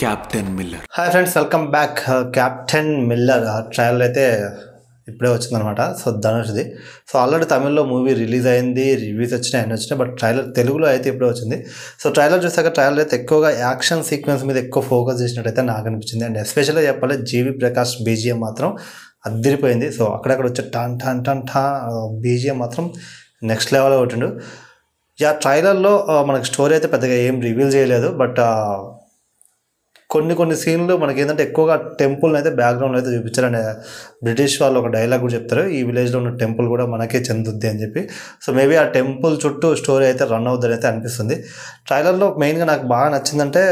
Captain Miller. Hi friends, welcome back. Captain Miller trial అయితే ఇప్పుడే వచ్చిందనమాట. సో ధనుష్ది. సో ఆల్రెడీ తమిళ్లో మూవీ రిలీజ్ అయింది, రివ్యూస్ వచ్చినాయి, అన్నీ వచ్చినాయి. బట్ ట్రైలర్ తెలుగులో అయితే ఇప్పుడే వచ్చింది. సో ట్రైలర్ చూసాక ట్రైలర్ అయితే ఎక్కువగా యాక్షన్ సీక్వెన్స్ మీద ఎక్కువ ఫోకస్ చేసినట్టయితే నాకు అనిపించింది. అండ్ ఎస్పెషల్గా చెప్పాలి, జీవి ప్రకాష్ బీజిఎం మాత్రం అదిరిపోయింది. సో అక్కడక్కడ వచ్చే టన్ టన్ టన్ టా బీజిఎం మాత్రం నెక్స్ట్ లెవెల్లో కొట్టిండు. ట్రైలర్లో మనకి స్టోరీ అయితే పెద్దగా ఏం రివీల్ చేయలేదు. బట్ కొన్ని సీన్లు మనకి ఏంటంటే ఎక్కువగా టెంపుల్ని అయితే బ్యాక్గ్రౌండ్లో అయితే చూపించారు. అండ్ బ్రిటిష్ వాళ్ళు ఒక డైలాగ్ కూడా చెప్తారు, ఈ విలేజ్లో ఉన్న టెంపుల్ కూడా మనకే చెందుద్ది అని చెప్పి. సో మేబీ ఆ టెంపుల్ చుట్టూ స్టోరీ అయితే రన్ అవుద్దని అయితే అనిపిస్తుంది. ట్రైలర్లో మెయిన్గా నాకు బాగా నచ్చిందంటే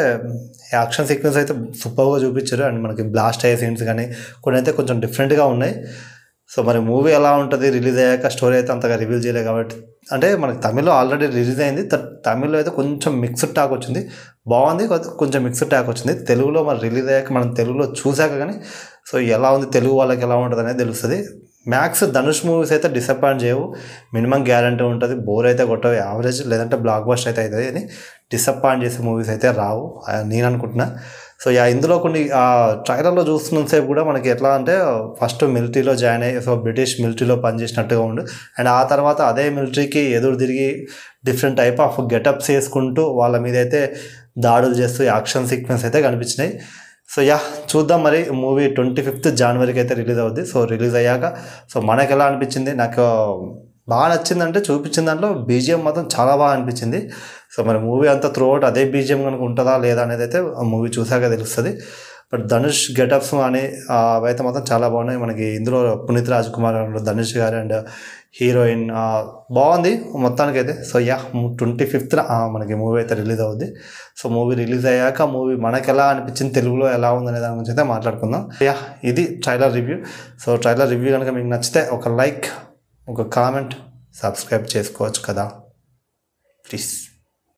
యాక్షన్ సీక్వెన్స్ అయితే సూపర్గా చూపించారు. అండ్ మనకి బ్లాస్ట్ అయ్యే సీన్స్ కానీ కొన్ని అయితే కొంచెం డిఫరెంట్గా ఉన్నాయి. సో మరి మూవీ ఎలా ఉంటుంది, రిలీజ్ అయ్యాక స్టోరీ అయితే అంతగా రివీల్ చేయలేదు కాబట్టి, అంటే మనకి తమిళ్లో ఆల్రెడీ రిలీజ్ అయింది. తమిళ్లో అయితే కొంచెం మిక్స్డ్ టాక్ వచ్చింది, బాగుంది. కొంచెం మిక్స్డ్ టాక్ వచ్చింది. తెలుగులో మరి రిలీజ్ అయ్యాక మనం తెలుగులో చూసాక కానీ సో ఎలా ఉంది, తెలుగు వాళ్ళకి ఎలా ఉంటుంది అనేది తెలుస్తుంది. మ్యాక్స్ ధనుష్ మూవీస్ అయితే డిసప్పాయింట్ చేయవు, మినిమం గ్యారంటీ ఉంటుంది. బోర్ అయితే కొట్టవు, యావరేజ్ లేదంటే బ్లాక్ బస్టర్ అయితే అవుతుంది. అని డిసప్పాయింట్ చేసే మూవీస్ అయితే రావు నేను అనుకుంటున్నా. సో ఇందులో కొన్ని ట్రైలర్లో చూస్తున్నంతసేపు కూడా మనకి ఎట్లా అంటే ఫస్ట్ మిలిటరీలో జాయిన్ అయ్యి సో బ్రిటిష్ మిలిటరీలో పనిచేసినట్టుగా ఉండు. అండ్ ఆ తర్వాత అదే మిలిటరీకి ఎదురు తిరిగి డిఫరెంట్ టైప్ ఆఫ్ గెటప్స్ వేసుకుంటూ వాళ్ళ మీద అయితే దాడులు చేస్తూ యాక్షన్ సీక్వెన్స్ అయితే కనిపించినాయి. సో చూద్దాం మరి. మూవీ 25th జనవరికి అయితే రిలీజ్ అవుద్ది. సో రిలీజ్ అయ్యాక సో మనకు ఎలా అనిపించింది, నాకు బాగా నచ్చిందంటే చూపించిన దాంట్లో బీజిఎం మాత్రం చాలా బాగా అనిపించింది. సో మరి మూవీ అంతా త్రూఅవుట్ అదే బీజిఎం కనుక ఉంటుందా లేదా అనేది అయితే మూవీ చూసాక తెలుస్తుంది. బట్ ధనుష్ గెటప్స్ అని అవైతే మాత్రం చాలా బాగున్నాయి. మనకి ఇందులో పునీత్ రాజ్ కుమార్ ధనుష్ గారు అండ్ హీరోయిన్ బాగుంది మొత్తానికి అయితే. సో 25th మనకి మూవీ అయితే రిలీజ్ అవుద్ది. సో మూవీ రిలీజ్ అయ్యాక మూవీ మనకు ఎలా అనిపించింది, తెలుగులో ఎలా ఉందనే దాని గురించి అయితే మాట్లాడుకుందాం. ఇది trailer review. So trailer review కనుక మీకు నచ్చితే ఒక లైక్, ఒక కామెంట్, సబ్స్క్రైబ్ చేసుకోవచ్చు కదా ప్లీజ్.